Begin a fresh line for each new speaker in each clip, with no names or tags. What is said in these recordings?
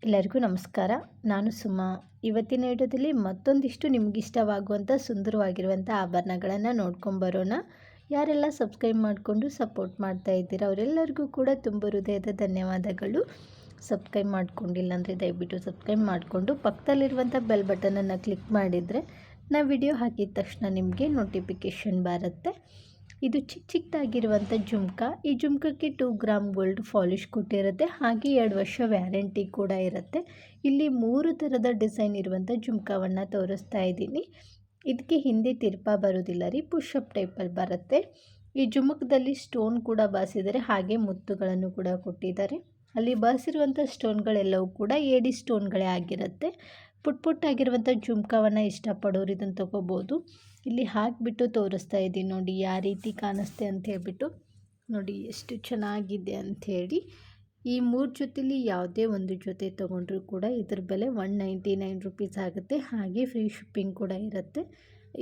ಎಲ್ಲರಿಗೂ ನಮಸ್ಕಾರ. ನಾನು ಸುಮಾ. ಇವತ್ತಿನ ವಿಡಿಯೋದಲ್ಲಿ ಮತ್ತೊಂದಿಷ್ಟು ನಿಮಗಿಷ್ಟವಾಗುವಂಥ ಸುಂದರವಾಗಿರುವಂಥ ಆಭರಣಗಳನ್ನು ನೋಡ್ಕೊಂಬರೋಣ. ಯಾರೆಲ್ಲ ಸಬ್ಸ್ಕ್ರೈಬ್ ಮಾಡಿಕೊಂಡು ಸಪೋರ್ಟ್ ಮಾಡ್ತಾ ಇದ್ದೀರಾ ಅವರೆಲ್ಲರಿಗೂ ಕೂಡ ತುಂಬ ಹೃದಯದ ಧನ್ಯವಾದಗಳು. ಸಬ್ಸ್ಕ್ರೈಬ್ ಮಾಡ್ಕೊಂಡಿಲ್ಲ ಅಂದರೆ ದಯವಿಟ್ಟು ಸಬ್ಸ್ಕ್ರೈಬ್ ಮಾಡಿಕೊಂಡು ಪಕ್ಕದಲ್ಲಿರುವಂಥ ಬೆಲ್ ಬಟನನ್ನು ಕ್ಲಿಕ್ ಮಾಡಿದರೆ ನಾವು ವಿಡಿಯೋ ಹಾಕಿದ ತಕ್ಷಣ ನಿಮಗೆ ನೋಟಿಫಿಕೇಷನ್ ಬರುತ್ತೆ. ಇದು ಚಿಕ್ಕದಾಗಿರುವಂಥ ಜುಮ್ಕ. ಈ ಜುಮ್ಕಕ್ಕೆ 2 ಗ್ರಾಮ್ ಗೋಲ್ಡ್ ಪಾಲಿಶ್ ಕೊಟ್ಟಿರುತ್ತೆ, ಹಾಗೆ 2 ವರ್ಷ ವ್ಯಾರಂಟಿ ಕೂಡ ಇರುತ್ತೆ. ಇಲ್ಲಿ 3 ಥರದ ಡಿಸೈನ್ ಇರುವಂಥ ಜುಮ್ಕವನ್ನು ತೋರಿಸ್ತಾ ಇದ್ದೀನಿ. ಇದಕ್ಕೆ ಹಿಂದೆ ತಿರ್ಪ ಬರೋದಿಲ್ಲ ರೀ, ಪುಷಪ್ ಟೈಪಲ್ಲಿ ಬರುತ್ತೆ. ಈ ಜುಮುಕದಲ್ಲಿ ಸ್ಟೋನ್ ಕೂಡ ಬಾಸಿದ್ದಾರೆ, ಹಾಗೆ ಮುತ್ತುಗಳನ್ನು ಕೂಡ ಕೊಟ್ಟಿದ್ದಾರೆ. ಅಲ್ಲಿ ಬಾಸಿರುವಂಥ ಸ್ಟೋನ್ಗಳೆಲ್ಲವೂ ಕೂಡ ಏಡಿ ಸ್ಟೋನ್ಗಳೇ ಆಗಿರುತ್ತೆ. ಪುಟ್ಟಾಗಿರುವಂಥ ಜುಮ್ಕವನ್ನು ಇಷ್ಟಪಡೋರು ಇದನ್ನು ತೊಗೋಬೋದು. ಇಲ್ಲಿ ಹಾಕಿಬಿಟ್ಟು ತೋರಿಸ್ತಾ ಇದ್ದೀನಿ ನೋಡಿ ಯಾವ ರೀತಿ ಕಾಣಿಸ್ತೆ ಅಂತ ಹೇಳ್ಬಿಟ್ಟು. ನೋಡಿ ಎಷ್ಟು ಚೆನ್ನಾಗಿದೆ ಅಂಥೇಳಿ. ಈ 3 ಜೊತೆಲಿ ಯಾವುದೇ ಒಂದು ಜೊತೆ ತೊಗೊಂಡ್ರೂ ಕೂಡ ಇದ್ರ ಬೆಲೆ 199 ರುಪೀಸ್ ಆಗುತ್ತೆ, ಹಾಗೆ ಫ್ರೀ ಶಿಪ್ಪಿಂಗ್ ಕೂಡ ಇರುತ್ತೆ.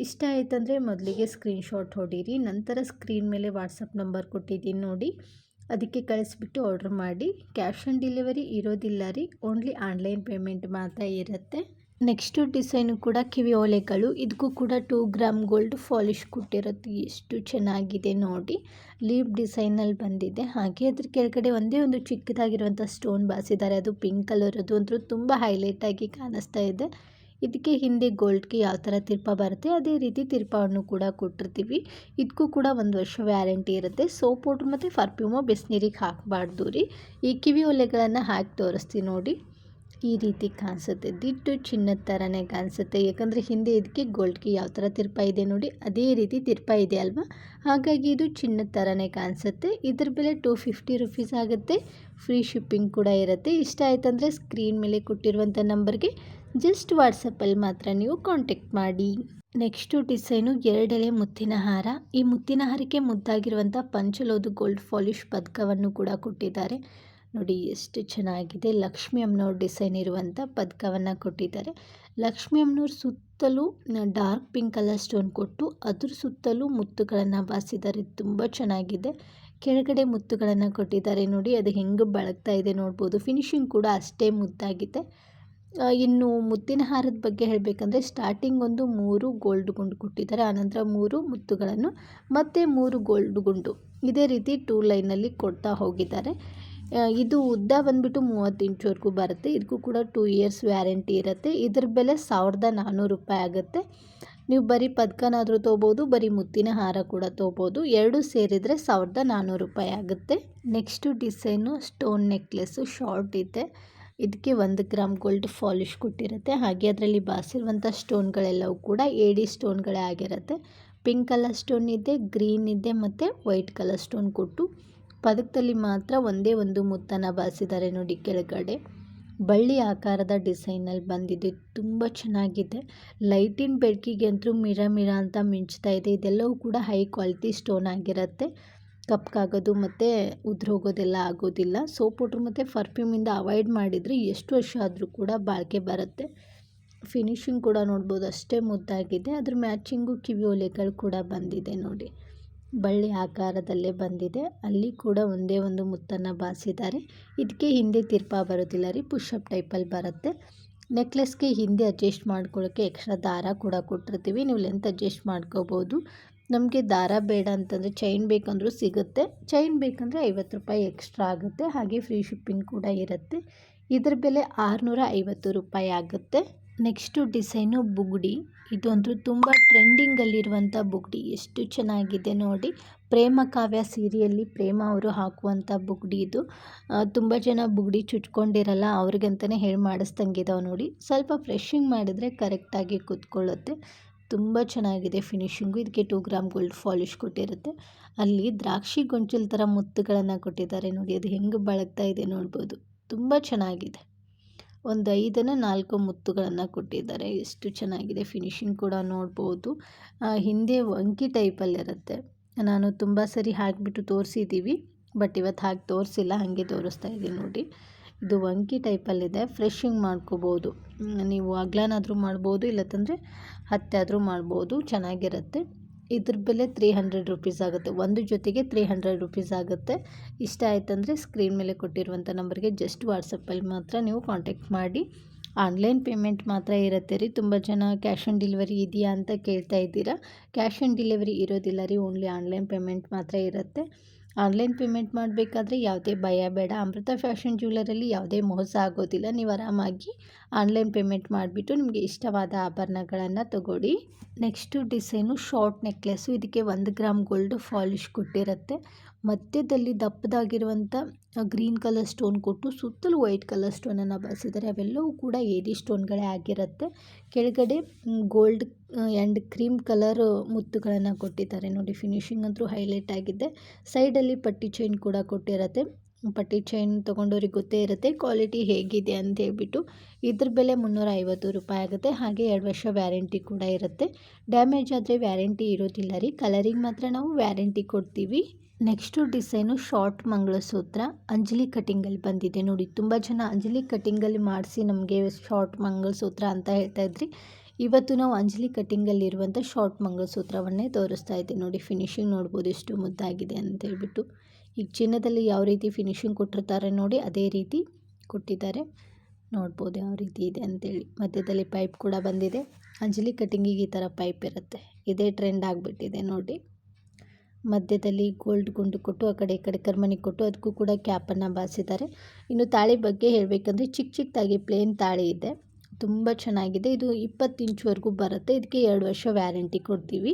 ಇಷ್ಟ ಆಯ್ತಂದರೆ ಮೊದಲಿಗೆ ಸ್ಕ್ರೀನ್ಶಾಟ್ ಹೊಡೀರಿ, ನಂತರ ಸ್ಕ್ರೀನ್ ಮೇಲೆ ವಾಟ್ಸಪ್ ನಂಬರ್ ಕೊಟ್ಟಿದ್ದೀನಿ ನೋಡಿ, ಅದಕ್ಕೆ ಕಳಿಸ್ಬಿಟ್ಟು ಆರ್ಡ್ರ್ ಮಾಡಿ. ಕ್ಯಾಶ್ ಆನ್ ಡೆಲಿವರಿ ಇರೋದಿಲ್ಲ ರೀ, ಓನ್ಲಿ ಆನ್ಲೈನ್ ಪೇಮೆಂಟ್ ಮಾತ್ರ ಇರುತ್ತೆ. ನೆಕ್ಸ್ಟು ಡಿಸೈನು ಕೂಡ ಕಿವಿ ಓಲೆಗಳು. ಇದಕ್ಕೂ ಕೂಡ 2 ಗ್ರಾಮ್ ಗೋಲ್ಡ್ ಪಾಲಿಶ್ ಕೊಟ್ಟಿರುತ್ತೆ. ಎಷ್ಟು ಚೆನ್ನಾಗಿದೆ ನೋಡಿ, ಲೀವ್ ಡಿಸೈನಲ್ಲಿ ಬಂದಿದೆ. ಹಾಗೆ ಅದ್ರ ಕೆಳಗಡೆ ಒಂದೇ ಒಂದು ಚಿಕ್ಕದಾಗಿರುವಂಥ ಸ್ಟೋನ್ ಬಾಸಿದ್ದಾರೆ, ಅದು ಪಿಂಕ್ ಕಲರ್. ಅದು ಅಂತೂ ತುಂಬ ಹೈಲೈಟಾಗಿ ಕಾಣಿಸ್ತಾ ಇದೆ. ಇದಕ್ಕೆ ಹಿಂದೆ ಗೋಲ್ಡ್ಗೆ ಯಾವ ಥರ ತಿರ್ಪ ಬರುತ್ತೆ ಅದೇ ರೀತಿ ತಿರ್ಪವನ್ನು ಕೂಡ ಕೊಟ್ಟಿರ್ತೀವಿ. ಇದಕ್ಕೂ ಕೂಡ 1 ವರ್ಷ ವ್ಯಾರಂಟಿ ಇರುತ್ತೆ. ಸೋಪ್ ಪೌಡ್ರ್ ಮತ್ತು ಪರ್ಫ್ಯೂಮು ಬಿಸಿನೀರಿಗೆ ಹಾಕಬಾರ್ದು ರೀ. ಈ ಕಿವಿ ಒಲೆಗಳನ್ನು ಹಾಕಿ ತೋರಿಸ್ತೀನಿ ನೋಡಿ, ಈ ರೀತಿ ಕಾಣಿಸುತ್ತೆ. ದಿಟ್ಟು ಚಿನ್ನದ ಥರನೇ ಕಾಣಿಸುತ್ತೆ, ಯಾಕಂದರೆ ಹಿಂದೆ ಇದಕ್ಕೆ ಗೋಲ್ಡ್ಗೆ ಯಾವ ಥರ ತಿರ್ಪ ಇದೆ ನೋಡಿ ಅದೇ ರೀತಿ ತಿರ್ಪ ಇದೆ ಅಲ್ವಾ, ಹಾಗಾಗಿ ಇದು ಚಿನ್ನದ ಥರನೇ ಕಾಣಿಸುತ್ತೆ. ಇದ್ರ ಬೆಲೆ 250 ರುಪೀಸ್ ಆಗುತ್ತೆ, ಫ್ರೀ ಶಿಪ್ಪಿಂಗ್ ಕೂಡ ಇರುತ್ತೆ. ಇಷ್ಟ ಆಯ್ತಂದರೆ ಸ್ಕ್ರೀನ್ ಮೇಲೆ ಕೊಟ್ಟಿರುವಂಥ ನಂಬರ್ಗೆ ಜಸ್ಟ್ ವಾಟ್ಸಪ್ಪಲ್ಲಿ ಮಾತ್ರ ನೀವು ಕಾಂಟ್ಯಾಕ್ಟ್ ಮಾಡಿ. ನೆಕ್ಸ್ಟು ಡಿಸೈನು 2 ಎಳೆ ಮುತ್ತಿನ ಹಾರ. ಈ ಮುತ್ತಿನ ಹಾರಕ್ಕೆ ಮುದ್ದಾಗಿರುವಂಥ ಪಂಚಲೋದು ಗೋಲ್ಡ್ ಪಾಲಿಶ್ ಪದಕವನ್ನು ಕೂಡ ಕೊಟ್ಟಿದ್ದಾರೆ. ನೋಡಿ ಎಷ್ಟು ಚೆನ್ನಾಗಿದೆ. ಲಕ್ಷ್ಮಿ ಅಮ್ಮನವ್ರ ಡಿಸೈನ್ ಇರುವಂಥ ಪದಕವನ್ನು ಕೊಟ್ಟಿದ್ದಾರೆ. ಲಕ್ಷ್ಮಿ ಅಮ್ಮನವ್ರ ಸುತ್ತಲೂ ಡಾರ್ಕ್ ಪಿಂಕ್ ಕಲರ್ ಸ್ಟೋನ್ ಕೊಟ್ಟು ಅದ್ರ ಸುತ್ತಲೂ ಮುತ್ತುಗಳನ್ನು ಬಾಸಿದ್ದಾರೆ, ತುಂಬ ಚೆನ್ನಾಗಿದೆ. ಕೆಳಗಡೆ ಮುತ್ತುಗಳನ್ನು ಕೊಟ್ಟಿದ್ದಾರೆ ನೋಡಿ, ಅದು ಹೆಂಗೆ ಬಳಗ್ತಾ ಇದೆ ನೋಡ್ಬೋದು. ಫಿನಿಶಿಂಗ್ ಕೂಡ ಅಷ್ಟೇ ಮುದ್ದಾಗಿದೆ. ಇನ್ನು ಮುತ್ತಿನ ಹಾರದ ಬಗ್ಗೆ ಹೇಳಬೇಕಂದ್ರೆ ಸ್ಟಾರ್ಟಿಂಗ್ ಒಂದು 3 ಗೋಲ್ಡ್ ಗುಂಡು ಕೊಟ್ಟಿದ್ದಾರೆ, ಆನಂತರ 3 ಮುತ್ತುಗಳನ್ನು ಮತ್ತು 3 ಗೋಲ್ಡ್ ಗುಂಡು ಇದೇ ರೀತಿ 2 ಲೈನಲ್ಲಿ ಕೊಡ್ತಾ ಹೋಗಿದ್ದಾರೆ. ಇದು ಉದ್ದ ಬಂದುಬಿಟ್ಟು 30 ಇಂಚುವರೆಗೂ ಬರುತ್ತೆ. ಇದಕ್ಕೂ ಕೂಡ 2 ಇಯರ್ಸ್ ವ್ಯಾರಂಟಿ ಇರುತ್ತೆ. ಇದ್ರ ಬೆಲೆ 1400 ರೂಪಾಯಿ ಆಗುತ್ತೆ. ನೀವು ಬರೀ ಪದಕನಾದರೂ ತೊಗೋಬೋದು, ಬರೀ ಮುತ್ತಿನ ಹಾರ ಕೂಡ ತೊಗೋಬೋದು. 2 ಸೇರಿದರೆ 1400 ರೂಪಾಯಿ ಆಗುತ್ತೆ. Next design stone necklace short ಇದೆ. ಇದಕ್ಕೆ 1 ಗ್ರಾಮ್ ಗೋಲ್ಡ್ ಪಾಲಿಶ್ ಕೊಟ್ಟಿರುತ್ತೆ, ಹಾಗೆ ಅದರಲ್ಲಿ ಬಾಸಿರುವಂಥ ಸ್ಟೋನ್ಗಳೆಲ್ಲವೂ ಕೂಡ ಏಡಿ ಸ್ಟೋನ್ಗಳೇ ಆಗಿರುತ್ತೆ. ಪಿಂಕ್ ಕಲರ್ ಸ್ಟೋನ್ ಇದೆ, ಗ್ರೀನ್ ಇದೆ ಮತ್ತು ವೈಟ್ ಕಲರ್ ಸ್ಟೋನ್ ಕೊಟ್ಟು ಪದಕದಲ್ಲಿ ಮಾತ್ರ ಒಂದೇ ಒಂದು ಮುತ್ತನ್ನು ಬಾಸಿದ್ದಾರೆ ನೋಡಿ. ಕೆಳಗಡೆ ಬಳ್ಳಿ ಆಕಾರದ ಡಿಸೈನಲ್ಲಿ ಬಂದಿದೆ, ತುಂಬ ಚೆನ್ನಾಗಿದೆ. ಲೈಟಿನ ಬೆಳಕಿಗೆ ಅಂತೂ ಮಿರ ಅಂತ ಮಿಂಚ್ತಾ ಇದೆ. ಇದೆಲ್ಲವೂ ಕೂಡ ಹೈ ಕ್ವಾಲಿಟಿ ಸ್ಟೋನ್ ಆಗಿರುತ್ತೆ. ಕಪ್ಪಾಗೋದು ಮತ್ತು ಉದುರೋಗೋದೆಲ್ಲ ಆಗೋದಿಲ್ಲ. ಸೋಪ್ ಪೌಡ್ರ್ ಮತ್ತು ಪರ್ಫ್ಯೂಮಿಂದ ಅವಾಯ್ಡ್ ಮಾಡಿದರೆ ಎಷ್ಟು ವರ್ಷ ಆದರೂ ಕೂಡ ಬಾಳಿಕೆ ಬರುತ್ತೆ. ಫಿನಿಶಿಂಗ್ ಕೂಡ ನೋಡ್ಬೋದು, ಅಷ್ಟೇ ಮುದ್ದಾಗಿದೆ. ಅದ್ರ ಮ್ಯಾಚಿಂಗು ಕಿವಿ ಓಲೆಗಳು ಕೂಡ ಬಂದಿದೆ ನೋಡಿ, ಬಳ್ಳಿ ಆಕಾರದಲ್ಲೇ ಬಂದಿದೆ. ಅಲ್ಲಿ ಕೂಡ ಒಂದೇ ಒಂದು ಮುತ್ತನ್ನು ಬಾಸಿದ್ದಾರೆ. ಇದಕ್ಕೆ ಹಿಂದೆ ತಿರ್ಪ ಬರೋದಿಲ್ಲ ರೀ, ಪುಷಪ್ ಟೈಪಲ್ಲಿ ಬರುತ್ತೆ. ನೆಕ್ಲೆಸ್ಗೆ ಹಿಂದೆ ಅಡ್ಜಸ್ಟ್ ಮಾಡ್ಕೊಳ್ಳೋಕ್ಕೆ ಎಕ್ಸ್ಟ್ರಾ ದಾರ ಕೂಡ ಕೊಟ್ಟಿರ್ತೀವಿ, ನೀವು ಲೆಂತ್ ಅಡ್ಜಸ್ಟ್ ಮಾಡ್ಕೋಬೋದು. ನಮಗೆ ದಾರ ಬೇಡ ಅಂತಂದರೆ ಚೈನ್ ಬೇಕಂದ್ರೂ ಸಿಗುತ್ತೆ. ಚೈನ್ ಬೇಕಂದರೆ 50 ರೂಪಾಯಿ ಎಕ್ಸ್ಟ್ರಾ ಆಗುತ್ತೆ, ಹಾಗೆ ಫ್ರೀ ಶಿಪ್ಪಿಂಗ್ ಕೂಡ ಇರುತ್ತೆ. ಇದರ ಬೆಲೆ 650 ರೂಪಾಯಿ ಆಗುತ್ತೆ. ನೆಕ್ಸ್ಟು ಡಿಸೈನು ಬುಗುಡಿ. ಇದಂತೂ ತುಂಬ ಟ್ರೆಂಡಿಂಗಲ್ಲಿರುವಂಥ ಬುಗುಡಿ, ಎಷ್ಟು ಚೆನ್ನಾಗಿದೆ ನೋಡಿ. ಪ್ರೇಮ ಕಾವ್ಯ ಸೀರಿಯಲ್ಲಿ ಪ್ರೇಮ ಅವರು ಹಾಕುವಂಥ ಬುಗುಡಿ ಇದು. ತುಂಬ ಜನ ಬುಗುಡಿ ಚುಚ್ಕೊಂಡಿರಲ್ಲ, ಅವ್ರಿಗಂತಲೇ ಹೇಳಿ ಮಾಡಿಸ್ದಂಗಿದಾವೆ ನೋಡಿ. ಸ್ವಲ್ಪ ಫ್ರೆಶಿಂಗ್ ಮಾಡಿದರೆ ಕರೆಕ್ಟಾಗಿ ಕೂತ್ಕೊಳ್ಳುತ್ತೆ. ತುಂಬ ಚೆನ್ನಾಗಿದೆ ಫಿನಿಶಿಂಗು. ಇದಕ್ಕೆ 2 ಗ್ರಾಮ್ ಗೋಲ್ಡ್ ಪಾಲಿಶ್ ಕೊಟ್ಟಿರುತ್ತೆ. ಅಲ್ಲಿ ದ್ರಾಕ್ಷಿ ಗೊಂಚಲು ಥರ ಮುತ್ತುಗಳನ್ನು ಕೊಟ್ಟಿದ್ದಾರೆ ನೋಡಿ, ಅದು ಹೆಂಗೆ ಬಳಗ್ತಾ ಇದೆ ನೋಡ್ಬೋದು, ತುಂಬ ಚೆನ್ನಾಗಿದೆ. ಒಂದು 5-4 ಮುತ್ತುಗಳನ್ನು ಕೊಟ್ಟಿದ್ದಾರೆ, ಎಷ್ಟು ಚೆನ್ನಾಗಿದೆ. ಫಿನಿಶಿಂಗ್ ಕೂಡ ನೋಡ್ಬೋದು. ಹಿಂದೆ ವಂಕಿ ಟೈಪಲ್ಲಿರುತ್ತೆ. ನಾನು ತುಂಬ ಸರಿ ಹಾಕಿಬಿಟ್ಟು ತೋರಿಸಿದ್ದೀವಿ, ಬಟ್ ಇವತ್ತು ಹಾಕಿ ತೋರಿಸಿಲ್ಲ, ಹಾಗೆ ತೋರಿಸ್ತಾ ಇದ್ದೀನಿ ನೋಡಿ. ಇದು ವಂಕಿ ಟೈಪಲ್ಲಿದೆ. ಫ್ರೆಶಿಂಗ್ ಮಾಡ್ಕೋಬೋದು, ನೀವು ಅಗ್ಲನಾದರೂ ಮಾಡ್ಬೋದು, ಇಲ್ಲತ್ತಂದರೆ ಹತ್ತೆ ಆದರೂ ಮಾಡ್ಬೋದು, ಚೆನ್ನಾಗಿರುತ್ತೆ. ಇದ್ರ ಬೆಲೆ 300 ರುಪೀಸ್ ಆಗುತ್ತೆ. ಒಂದು ಜೊತೆಗೆ 300 ರುಪೀಸ್ ಆಗುತ್ತೆ. ಇಷ್ಟ ಆಯ್ತಂದರೆ ಸ್ಕ್ರೀನ್ ಮೇಲೆ ಕೊಟ್ಟಿರುವಂಥ ನಂಬರ್ಗೆ ಜಸ್ಟ್ ವಾಟ್ಸಪ್ಪಲ್ಲಿ ಮಾತ್ರ ನೀವು ಕಾಂಟ್ಯಾಕ್ಟ್ ಮಾಡಿ. ಆನ್ಲೈನ್ ಪೇಮೆಂಟ್ ಮಾತ್ರ ಇರುತ್ತೆ ರೀ. ತುಂಬ ಜನ ಕ್ಯಾಶ್ ಆನ್ ಡೆಲಿವರಿ ಇದೆಯಾ ಅಂತ ಕೇಳ್ತಾ ಇದ್ದೀರಾ. ಕ್ಯಾಶ್ ಆನ್ ಡೆಲಿವರಿ ಇರೋದಿಲ್ಲ ರೀ, ಓನ್ಲಿ ಆನ್ಲೈನ್ ಪೇಮೆಂಟ್ ಮಾತ್ರ ಇರುತ್ತೆ. ಆನ್ಲೈನ್ ಪೇಮೆಂಟ್ ಮಾಡಬೇಕಾದ್ರೆ ಯಾವುದೇ ಭಯ ಬೇಡ. ಅಮೃತ ಫ್ಯಾಷನ್ ಜ್ಯುವೆಲರಲ್ಲಿ ಯಾವುದೇ ಮೋಸ ಆಗೋದಿಲ್ಲ. ನೀವು ಆರಾಮಾಗಿ ಆನ್ಲೈನ್ ಪೇಮೆಂಟ್ ಮಾಡಿಬಿಟ್ಟು ನಿಮಗೆ ಇಷ್ಟವಾದ ಆಭರಣಗಳನ್ನು ತಗೊಳ್ಳಿ. Next design short necklace. ಇದಕ್ಕೆ 1 ಗ್ರಾಮ್ ಗೋಲ್ಡ್ ಪಾಲಿಶ್ ಕೊಟ್ಟಿರುತ್ತೆ. ಮಧ್ಯದಲ್ಲಿ ದಪ್ಪದಾಗಿರುವಂಥ ಗ್ರೀನ್ ಕಲರ್ ಸ್ಟೋನ್ ಕೊಟ್ಟು ಸುತ್ತಲೂ ವೈಟ್ ಕಲರ್ ಸ್ಟೋನನ್ನು ಬಳಸಿದ್ದಾರೆ. ಅವೆಲ್ಲವೂ ಕೂಡ ಏಡಿ ಸ್ಟೋನ್ಗಳೇ ಆಗಿರುತ್ತೆ. ಕೆಳಗಡೆ ಗೋಲ್ಡ್ ಆ್ಯಂಡ್ ಕ್ರೀಮ್ ಕಲರ್ ಮುತ್ತುಗಳನ್ನು ಕೊಟ್ಟಿದ್ದಾರೆ ನೋಡಿ. ಫಿನಿಶಿಂಗ್ ಅಂತೂ ಹೈಲೈಟ್ ಆಗಿದೆ. ಸೈಡಲ್ಲಿ ಪಟ್ಟಿ ಚೈನ್ ಕೂಡ ಕೊಟ್ಟಿರುತ್ತೆ. ಪಟ್ಟಿ ಚೈನ್ ತೊಗೊಂಡವ್ರಿಗೆ ಗೊತ್ತೇ ಇರುತ್ತೆ ಕ್ವಾಲಿಟಿ ಹೇಗಿದೆ ಅಂತ ಹೇಳ್ಬಿಟ್ಟು. ಇದ್ರ ಬೆಲೆ 350 ರೂಪಾಯಿ ಆಗುತ್ತೆ. ಹಾಗೆ 2 ವರ್ಷ ವ್ಯಾರಂಟಿ ಕೂಡ ಇರುತ್ತೆ. ಡ್ಯಾಮೇಜ್ ಆದರೆ ವ್ಯಾರಂಟಿ ಇರೋದಿಲ್ಲ ರೀ. ಕಲರಿಂಗ್ ಮಾತ್ರ ನಾವು ವ್ಯಾರಂಟಿ ಕೊಡ್ತೀವಿ. Next design short mangalsutra Anjali ಕಟ್ಟಿಂಗಲ್ಲಿ ಬಂದಿದೆ ನೋಡಿ. ತುಂಬ ಜನ ಅಂಜಲಿ ಕಟ್ಟಿಂಗಲ್ಲಿ ಮಾಡಿಸಿ ನಮಗೆ ಶಾರ್ಟ್ ಮಂಗಳಸೂತ್ರ ಅಂತ ಹೇಳ್ತಾ ಇದ್ರಿ. ಇವತ್ತು ನಾವು ಅಂಜಲಿ ಕಟ್ಟಿಂಗಲ್ಲಿರುವಂಥ ಶಾರ್ಟ್ ಮಂಗಳಸೂತ್ರವನ್ನೇ ತೋರಿಸ್ತಾ ಇದ್ದೀವಿ ನೋಡಿ. ಫಿನಿಶಿಂಗ್ ನೋಡ್ಬೋದು ಎಷ್ಟು ಮುದ್ದಾಗಿದೆ ಅಂತ ಹೇಳ್ಬಿಟ್ಟು. ಈಗ ಚಿನ್ನದಲ್ಲಿ ಯಾವ ರೀತಿ ಫಿನಿಶಿಂಗ್ ಕೊಟ್ಟಿರ್ತಾರೆ ನೋಡಿ, ಅದೇ ರೀತಿ ಕೊಟ್ಟಿದ್ದಾರೆ. ನೋಡ್ಬೋದು ಯಾವ ರೀತಿ ಇದೆ ಅಂತೇಳಿ. ಮಧ್ಯದಲ್ಲಿ ಪೈಪ್ ಕೂಡ ಬಂದಿದೆ. ಅಂಜಲಿ ಕಟ್ಟಿಂಗಿಗೆ ಈ ಥರ ಪೈಪ್ ಇರುತ್ತೆ. ಇದೇ ಟ್ರೆಂಡ್ ಆಗಿಬಿಟ್ಟಿದೆ ನೋಡಿ. ಮಧ್ಯದಲ್ಲಿ ಗೋಲ್ಡ್ ಗುಂಡು ಕೊಟ್ಟು ಆ ಕಡೆ ಈ ಕಡೆ ಕರ್ಮನಿ ಕೊಟ್ಟು ಅದಕ್ಕೂ ಕೂಡ ಕ್ಯಾಪನ್ನು ಬಾಸಿದ್ದಾರೆ. ಇನ್ನು ತಾಳಿ ಬಗ್ಗೆ ಹೇಳಬೇಕಂದ್ರೆ ಚಿಕ್ಕದಾಗಿ ಪ್ಲೇನ್ ತಾಳಿ ಇದೆ. ತುಂಬ ಚೆನ್ನಾಗಿದೆ. ಇದು 20 ಇಂಚ್ವರೆಗೂ ಬರುತ್ತೆ. ಇದಕ್ಕೆ 2 ವರ್ಷ ವ್ಯಾರಂಟಿ ಕೊಡ್ತೀವಿ.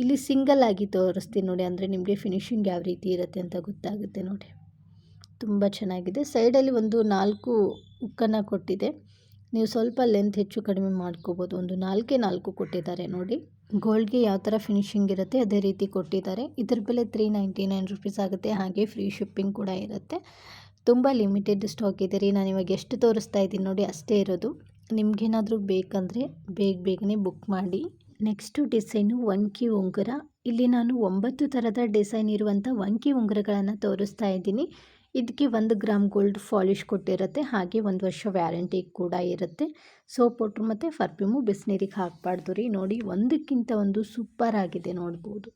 ಇಲ್ಲಿ ಸಿಂಗಲ್ ಆಗಿ ತೋರಿಸ್ತೀನಿ ನೋಡಿ, ಅಂದರೆ ನಿಮಗೆ ಫಿನಿಶಿಂಗ್ ಯಾವ ರೀತಿ ಇರುತ್ತೆ ಅಂತ ಗೊತ್ತಾಗುತ್ತೆ ನೋಡಿ. ತುಂಬ ಚೆನ್ನಾಗಿದೆ. ಸೈಡಲ್ಲಿ ಒಂದು 4 ಉಕ್ಕನ್ನು ಕೊಟ್ಟಿದೆ. ನೀವು ಸ್ವಲ್ಪ ಲೆಂತ್ ಹೆಚ್ಚು ಕಡಿಮೆ ಮಾಡ್ಕೋಬೋದು. ಒಂದು 4 ಕೊಟ್ಟಿದ್ದಾರೆ ನೋಡಿ. ಗೋಲ್ಡ್ಗೆ ಯಾವ ಥರ ಫಿನಿಶಿಂಗ್ ಇರುತ್ತೆ ಅದೇ ರೀತಿ ಕೊಟ್ಟಿದ್ದಾರೆ. ಇದ್ರ ಬೆಲೆ 399 ರುಪೀಸ್ ಆಗುತ್ತೆ. ಹಾಗೆ ಫ್ರೀ ಶಿಪ್ಪಿಂಗ್ ಕೂಡ ಇರುತ್ತೆ. ತುಂಬ ಲಿಮಿಟೆಡ್ ಸ್ಟಾಕ್ ಇದೆ ರೀ. ನಾನು ಇವಾಗ ಎಷ್ಟು ತೋರಿಸ್ತಾ ಇದ್ದೀನಿ ನೋಡಿ ಅಷ್ಟೇ ಇರೋದು. ನಿಮಗೇನಾದರೂ ಬೇಕಂದರೆ ಬೇಗನೆ ಬುಕ್ ಮಾಡಿ. ನೆಕ್ಸ್ಟು ಡಿಸೈನು ವಂಕಿ ಉಂಗುರ. ಇಲ್ಲಿ ನಾನು 9 ಥರದ ಡಿಸೈನ್ ಇರುವಂಥ ವಂಕಿ ಉಂಗುರಗಳನ್ನು ತೋರಿಸ್ತಾ ಇದ್ದೀನಿ. ಇದಕ್ಕೆ 1 ಗ್ರಾಮ್ ಗೋಲ್ಡ್ ಪಾಲಿಶ್ ಕೊಟ್ಟಿರುತ್ತೆ. ಹಾಗೆ 1 ವರ್ಷ ವ್ಯಾರಂಟಿ ಕೂಡ ಇರುತ್ತೆ. ಸೋಪ್ ವಾಟ್ರ್ ಮತ್ತು ಪರ್ಫ್ಯೂಮು ಬಿಸಿನೀರಿಗೆ ಹಾಕಬಾರ್ದು ರೀ. ನೋಡಿ, ಒಂದಕ್ಕಿಂತ ಒಂದು ಸೂಪರ್ ಆಗಿದೆ ನೋಡ್ಬೋದು.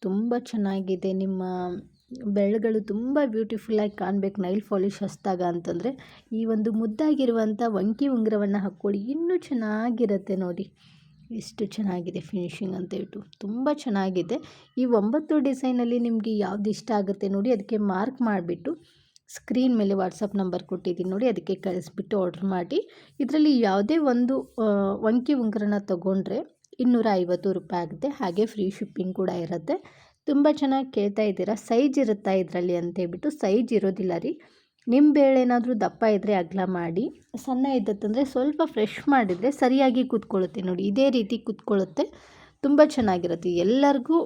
ತುಂಬ ಚೆನ್ನಾಗಿದೆ. ನಿಮ್ಮ ಬೆರಳುಗಳು ತುಂಬ ಬ್ಯೂಟಿಫುಲ್ಲಾಗಿ ಕಾಣಬೇಕು ನೈಲ್ ಪಾಲಿಶ್ ಹಚ್ಚಿದಾಗ ಅಂತಂದರೆ ಈ ಒಂದು ಮುದ್ದಾಗಿರುವಂಥ ವಂಕಿ ಉಂಗುರವನ್ನು ಹಾಕ್ಕೊಳ್ಳಿ, ಇನ್ನೂ ಚೆನ್ನಾಗಿರುತ್ತೆ ನೋಡಿ. ಎಷ್ಟು ಚೆನ್ನಾಗಿದೆ ಫಿನಿಶಿಂಗ್ ಅಂತ ಹೇಳ್ಬಿಟ್ಟು. ತುಂಬ ಚೆನ್ನಾಗಿದೆ. ಈ 9 ಡಿಸೈನಲ್ಲಿ ನಿಮಗೆ ಯಾವ್ದು ಇಷ್ಟ ಆಗುತ್ತೆ ನೋಡಿ, ಅದಕ್ಕೆ ಮಾರ್ಕ್ ಮಾಡಿಬಿಟ್ಟು ಸ್ಕ್ರೀನ್ ಮೇಲೆ ವಾಟ್ಸಪ್ ನಂಬರ್ ಕೊಟ್ಟಿದ್ದೀನಿ ನೋಡಿ, ಅದಕ್ಕೆ ಕಳಿಸ್ಬಿಟ್ಟು ಆರ್ಡ್ರ್ ಮಾಡಿ. ಇದರಲ್ಲಿ ಯಾವುದೇ ಒಂದು ವಂಕಿ ಉಂಗುರನ ತೊಗೊಂಡ್ರೆ 250 ರೂಪಾಯಿ ಆಗುತ್ತೆ. ಹಾಗೆ ಫ್ರೀ ಶಿಪ್ಪಿಂಗ್ ಕೂಡ ಇರುತ್ತೆ. ತುಂಬ ಚೆನ್ನಾಗಿ ಕೇಳ್ತಾ ಇದ್ದೀರಾ ಸೈಜ್ ಇರುತ್ತಾ ಇದರಲ್ಲಿ ಅಂತ ಹೇಳ್ಬಿಟ್ಟು. ಸೈಜ್ ಇರೋದಿಲ್ಲ ರೀ. ನಿಮ್ಮ ಬೇಳೆನಾದರೂ ದಪ್ಪ ಇದ್ದರೆ ಅಗಲ ಮಾಡಿ, ಸಣ್ಣ ಇದ್ದತ್ತಂದರೆ ಸ್ವಲ್ಪ ಫ್ರೆಶ್ ಮಾಡಿದರೆ ಸರಿಯಾಗಿ ಕೂತ್ಕೊಳ್ಳುತ್ತೆ ನೋಡಿ. ಇದೇ ರೀತಿ ಕೂತ್ಕೊಳ್ಳುತ್ತೆ. ತುಂಬ ಚೆನ್ನಾಗಿರುತ್ತೆ. ಎಲ್ಲರಿಗೂ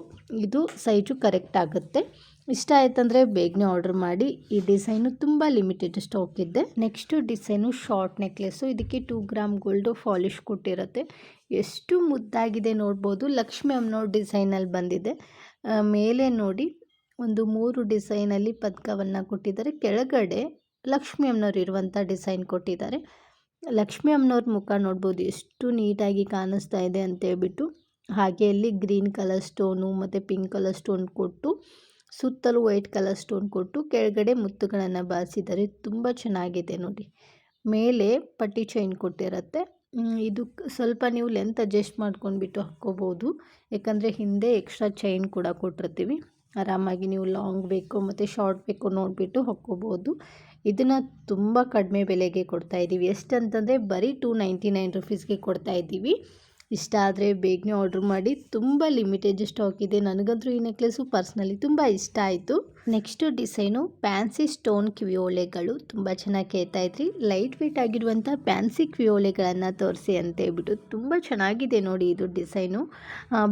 ಇದು ಸೈಜು ಕರೆಕ್ಟ್ ಆಗುತ್ತೆ. ಇಷ್ಟ ಆಯ್ತಂದರೆ ಬೇಗನೆ ಆರ್ಡ್ರ್ ಮಾಡಿ. ಈ ಡಿಸೈನು ತುಂಬ ಲಿಮಿಟೆಡ್ ಸ್ಟಾಕ್ ಇದೆ. Next design short necklace. ಇದಕ್ಕೆ 2 ಗ್ರಾಮ್ ಗೋಲ್ಡು ಪಾಲಿಶ್ ಕೊಟ್ಟಿರುತ್ತೆ. ಎಷ್ಟು ಮುದ್ದಾಗಿದೆ ನೋಡ್ಬೋದು. ಲಕ್ಷ್ಮಿ ಅಮ್ಮನವ್ರ ಡಿಸೈನಲ್ಲಿ ಬಂದಿದೆ. ಮೇಲೆ ನೋಡಿ ಒಂದು 3 ಡಿಸೈನಲ್ಲಿ ಪದಕವನ್ನು ಕೊಟ್ಟಿದ್ದಾರೆ. ಕೆಳಗಡೆ ಲಕ್ಷ್ಮಿ ಅಮ್ಮನವ್ರು ಇರುವಂಥ ಡಿಸೈನ್ ಕೊಟ್ಟಿದ್ದಾರೆ. ಲಕ್ಷ್ಮಿ ಅಮ್ಮನವ್ರ ಮುಖ ನೋಡ್ಬೋದು ಎಷ್ಟು ನೀಟಾಗಿ ಕಾಣಿಸ್ತಾ ಇದೆ ಅಂತೇಳ್ಬಿಟ್ಟು. ಹಾಗೆ ಅಲ್ಲಿ ಗ್ರೀನ್ ಕಲರ್ ಸ್ಟೋನು ಮತ್ತು ಪಿಂಕ್ ಕಲರ್ ಸ್ಟೋನ್ ಕೊಟ್ಟು ಸುತ್ತಲೂ ವೈಟ್ ಕಲರ್ ಸ್ಟೋನ್ ಕೊಟ್ಟು ಕೆಳಗಡೆ ಮುತ್ತುಗಳನ್ನು ಬಾರಿಸಿದ್ದಾರೆ. ತುಂಬ ಚೆನ್ನಾಗಿದೆ ನೋಡಿ. ಮೇಲೆ ಪಟ್ಟಿ ಚೈನ್ ಕೊಟ್ಟಿರುತ್ತೆ. ಇದು ಸ್ವಲ್ಪ ನೀವು ಲೆಂತ್ ಅಡ್ಜಸ್ಟ್ ಮಾಡ್ಕೊಂಡ್ಬಿಟ್ಟು ಹಾಕ್ಕೋಬೋದು. ಯಾಕಂದರೆ ಹಿಂದೆ ಎಕ್ಸ್ಟ್ರಾ ಚೈನ್ ಕೂಡ ಕೊಟ್ಟಿರ್ತೀವಿ. ಆರಾಮಾಗಿ ನೀವು ಲಾಂಗ್ ಬೇಕು ಮತ್ತು ಶಾರ್ಟ್ ಬೇಕು ನೋಡಿಬಿಟ್ಟು ಹಾಕ್ಕೋಬೋದು. ಇದನ್ನು ತುಂಬ ಕಡಿಮೆ ಬೆಲೆಗೆ ಕೊಡ್ತಾಯಿದ್ದೀವಿ. ಎಷ್ಟು ಅಂತಂದರೆ ಬರೀ 299 ರುಪೀಸ್ಗೆ ಕೊಡ್ತಾಯಿದ್ದೀವಿ. ಇಷ್ಟ ಆದರೆ ಬೇಗನೆ ಆರ್ಡ್ರ್ ಮಾಡಿ. ತುಂಬ ಲಿಮಿಟೆಡ್ ಸ್ಟಾಕ್ ಇದೆ. ನನಗಂತೂ ಈ ನೆಕ್ಲೆಸ್ಸು ಪರ್ಸ್ನಲಿ ತುಂಬ ಇಷ್ಟ ಆಯಿತು. ನೆಕ್ಸ್ಟು ಡಿಸೈನು ಫ್ಯಾನ್ಸಿ ಸ್ಟೋನ್ ಕಿವಿಯೋಲೆಗಳು. ತುಂಬ ಚೆನ್ನಾಗಿ ಕೇಳ್ತಾಯಿದ್ರಿ. ಲೈಟ್ ವೆಯ್ಟ್ ಆಗಿರುವಂಥ ಫ್ಯಾನ್ಸಿ ಕಿವಿಯೋಲೆಗಳನ್ನು ತೋರಿಸಿ ಅಂತ ಹೇಳ್ಬಿಟ್ಟು. ತುಂಬ ಚೆನ್ನಾಗಿದೆ ನೋಡಿ ಇದು ಡಿಸೈನು.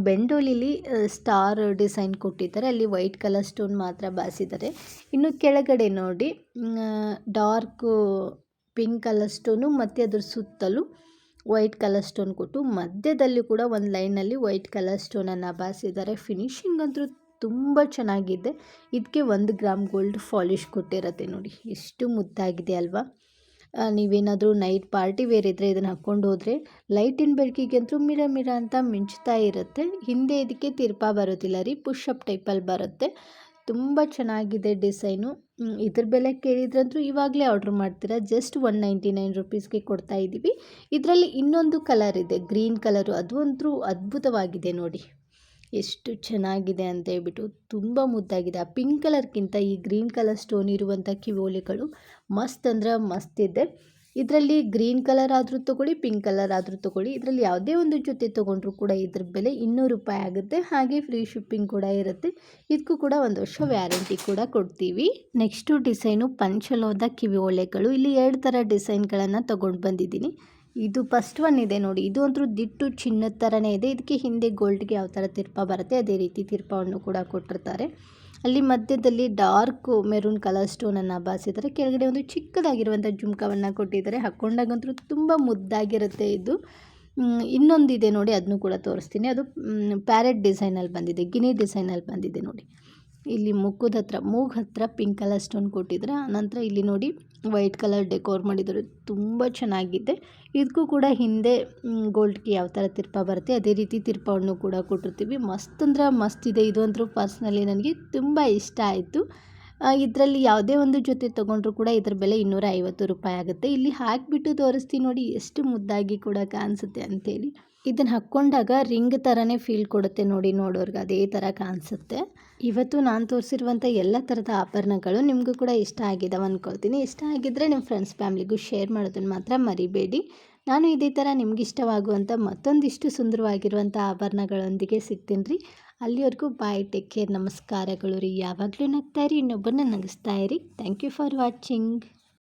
ಬೆಂಡೋಲಿಲಿ ಸ್ಟಾರ್ ಡಿಸೈನ್ ಕೊಟ್ಟಿದ್ದಾರೆ. ಅಲ್ಲಿ ವೈಟ್ ಕಲರ್ ಸ್ಟೋನ್ ಮಾತ್ರ ಬಾರಿಸಿದ್ದಾರೆ. ಇನ್ನು ಕೆಳಗಡೆ ನೋಡಿ ಡಾರ್ಕು ಪಿಂಕ್ ಕಲರ್ ಸ್ಟೋನು ಮತ್ತು ಅದ್ರ ಸುತ್ತಲೂ ವೈಟ್ ಕಲರ್ ಸ್ಟೋನ್ ಕೊಟ್ಟು ಮಧ್ಯದಲ್ಲಿ ಕೂಡ ಒಂದು ಲೈನಲ್ಲಿ ವೈಟ್ ಕಲರ್ ಸ್ಟೋನನ್ನು ಬಾರಿಸಿದ್ದಾರೆ. ಫಿನಿಶಿಂಗ್ ಅಂತೂ ತುಂಬ ಚೆನ್ನಾಗಿದೆ. ಇದಕ್ಕೆ 1 ಗ್ರಾಮ್ ಗೋಲ್ಡ್ ಪಾಲಿಶ್ ಕೊಟ್ಟಿರುತ್ತೆ ನೋಡಿ. ಎಷ್ಟು ಮುದ್ದಾಗಿದೆ ಅಲ್ವಾ. ನೀವೇನಾದರೂ ನೈಟ್ ಪಾರ್ಟಿ ವೇರ್ ಇದ್ದರೆ ಇದನ್ನು ಹಾಕ್ಕೊಂಡು ಹೋದರೆ ಲೈಟಿನ ಬೆಳಕಿಗಂತೂ ಮಿರ ಮಿರ ಅಂತ ಮಿಂಚ್ತಾ ಇರುತ್ತೆ. ಹಿಂದೆ ಇದಕ್ಕೆ ತಿರ್ಪಾ ಬರೋದಿಲ್ಲ ರೀ, ಪುಷಪ್ ಟೈಪಲ್ಲಿ ಬರುತ್ತೆ. ತುಂಬ ಚೆನ್ನಾಗಿದೆ ಡಿಸೈನು. ಇದ್ರ ಬೆಲೆ ಕೇಳಿದ್ರಂತೂ ಇವಾಗಲೇ ಆರ್ಡ್ರ್ ಮಾಡ್ತೀರಾ. ಜಸ್ಟ್ 199 ರುಪೀಸ್ಗೆ ಕೊಡ್ತಾ ಇದ್ದೀವಿ. ಇದರಲ್ಲಿ ಇನ್ನೊಂದು ಕಲರ್ ಇದೆ, ಗ್ರೀನ್ ಕಲರು. ಅದು ಅಂತೂ ಅದ್ಭುತವಾಗಿದೆ ನೋಡಿ, ಎಷ್ಟು ಚೆನ್ನಾಗಿದೆ ಅಂತ ಹೇಳ್ಬಿಟ್ಟು. ತುಂಬ ಮುದ್ದಾಗಿದೆ. ಆ ಪಿಂಕ್ ಕಲರ್ಗಿಂತ ಈ ಗ್ರೀನ್ ಕಲರ್ ಸ್ಟೋನ್ ಇರುವಂಥ ಕಿವೋಲೆಗಳು ಮಸ್ತ್ ಅಂದ್ರೆ ಮಸ್ತ್ ಇದೆ. ಇದರಲ್ಲಿ ಗ್ರೀನ್ ಕಲರ್ ಆದರೂ ತೊಗೊಳ್ಳಿ, ಪಿಂಕ್ ಕಲರ್ ಆದರೂ ತೊಗೊಳ್ಳಿ. ಇದರಲ್ಲಿ ಯಾವುದೇ ಒಂದು ಜೊತೆ ತೊಗೊಂಡ್ರೂ ಕೂಡ ಇದ್ರ ಬೆಲೆ 200 ರೂಪಾಯಿ ಆಗುತ್ತೆ. ಹಾಗೆ ಫ್ರೀ ಶಿಪ್ಪಿಂಗ್ ಕೂಡ ಇರುತ್ತೆ. ಇದಕ್ಕೂ ಕೂಡ 1 ವರ್ಷ ವ್ಯಾರಂಟಿ ಕೂಡ ಕೊಡ್ತೀವಿ. ನೆಕ್ಸ್ಟು ಡಿಸೈನು ಪಂಚಲೋಹದ ಕಿವಿಯೋಲೆಗಳು. ಇಲ್ಲಿ 2 ಥರ ಡಿಸೈನ್ಗಳನ್ನು ತೊಗೊಂಡು ಬಂದಿದ್ದೀನಿ. ಇದು ಫಸ್ಟ್ ಒನ್ ಇದೆ ನೋಡಿ, ಇದು ಅಂತೂ ದಿಟ್ಟು ಚಿನ್ನದ ಥರನೇ ಇದೆ. ಇದಕ್ಕೆ ಹಿಂದೆ ಗೋಲ್ಡ್ಗೆ ಯಾವ ಥರ ತಿರ್ಪಾ ಬರುತ್ತೆ ಅದೇ ರೀತಿ ತಿರ್ಪಾವನ್ನು ಕೂಡ ಕೊಟ್ಟಿರ್ತಾರೆ. ಅಲ್ಲಿ ಮಧ್ಯದಲ್ಲಿ ಡಾರ್ಕ್ ಮೆರೂನ್ ಕಲರ್ ಸ್ಟೋನನ್ನು ಬಾಸಿದ್ದಾರೆ. ಕೆಳಗಡೆ ಒಂದು ಚಿಕ್ಕದಾಗಿರುವಂಥ ಜುಮ್ಕವನ್ನು ಕೊಟ್ಟಿದ್ದಾರೆ. ಹಾಕ್ಕೊಂಡಾಗಂತೂ ತುಂಬ ಮುದ್ದಾಗಿರುತ್ತೆ ಇದು. ಇನ್ನೊಂದಿದೆ ನೋಡಿ, ಅದನ್ನು ಕೂಡ ತೋರಿಸ್ತೀನಿ. ಅದು ಪ್ಯಾರೆಟ್ ಡಿಸೈನಲ್ಲಿ ಬಂದಿದೆ, ಗಿನಿ ಡಿಸೈನಲ್ಲಿ ಬಂದಿದೆ ನೋಡಿ. ಇಲ್ಲಿ ಮೂಗು ಹತ್ರ ಪಿಂಕ್ ಕಲರ್ ಸ್ಟೋನ್ ಕೊಟ್ಟಿದ್ದಾರೆ. ಆನಂತರ ಇಲ್ಲಿ ನೋಡಿ ವೈಟ್ ಕಲರ್ ಡೆಕೋರ್ ಮಾಡಿದ್ದಾರೆ, ತುಂಬ ಚೆನ್ನಾಗಿದೆ. ಇದಕ್ಕೂ ಕೂಡ ಹಿಂದೆ ಗೋಲ್ಡ್ಗೆ ಯಾವ ಥರ ತಿರ್ಪಾ ಬರುತ್ತೆ ಅದೇ ರೀತಿ ತಿರ್ಪಾವನ್ನು ಕೂಡ ಕೊಟ್ಟಿರ್ತೀವಿ. ಮಸ್ತ್ ಅಂದ್ರೆ ಮಸ್ತ್ ಇದೆ. ಇದು ಅಂತೂ ಪರ್ಸ್ನಲಿ ನನಗೆ ತುಂಬ ಇಷ್ಟ ಆಯಿತು. ಇದರಲ್ಲಿ ಯಾವುದೇ ಒಂದು ಜೊತೆ ತೊಗೊಂಡ್ರೂ ಕೂಡ ಇದ್ರ ಬೆಲೆ 250 ರೂಪಾಯಿ ಆಗುತ್ತೆ. ಇಲ್ಲಿ ಹಾಕಿಬಿಟ್ಟು ತೋರಿಸ್ತೀನಿ ನೋಡಿ, ಎಷ್ಟು ಮುದ್ದಾಗಿ ಕೂಡ ಕಾಣಿಸುತ್ತೆ ಅಂಥೇಳಿ. ಇದನ್ನು ಹಾಕ್ಕೊಂಡಾಗ ರಿಂಗ್ ಥರನೇ ಫೀಲ್ ಕೊಡುತ್ತೆ ನೋಡಿ, ನೋಡೋರ್ಗೆ ಅದೇ ಥರ ಕಾಣಿಸುತ್ತೆ. ಇವತ್ತು ನಾನು ತೋರಿಸಿರುವಂಥ ಎಲ್ಲ ಥರದ ಆಭರಣಗಳು ನಿಮಗೂ ಕೂಡ ಇಷ್ಟ ಆಗಿದ್ದಾವೆ ಅಂದ್ಕೊಳ್ತೀನಿ. ಇಷ್ಟ ಆಗಿದ್ದರೆ ನಿಮ್ಮ ಫ್ರೆಂಡ್ಸ್ ಫ್ಯಾಮ್ಲಿಗೂ ಶೇರ್ ಮಾಡೋದನ್ನು ಮಾತ್ರ ಮರಿಬೇಡಿ. ನಾನು ಇದೇ ಥರ ನಿಮ್ಗೆ ಇಷ್ಟವಾಗುವಂಥ ಮತ್ತೊಂದಿಷ್ಟು ಸುಂದರವಾಗಿರುವಂಥ ಆಭರಣಗಳೊಂದಿಗೆ ಸಿಗ್ತೀನಿ ರೀ. ಅಲ್ಲಿವರೆಗೂ ಬಾಯ್, ಟೇಕ್ ಕೇರ್, ನಮಸ್ಕಾರಗಳು ರೀ. ಯಾವಾಗಲೂ ನಗ್ತಾಯಿರಿ, ಇನ್ನೊಬ್ಬರನ್ನ ನಗಿಸ್ತಾ ಇರಿ. Thank you for watching.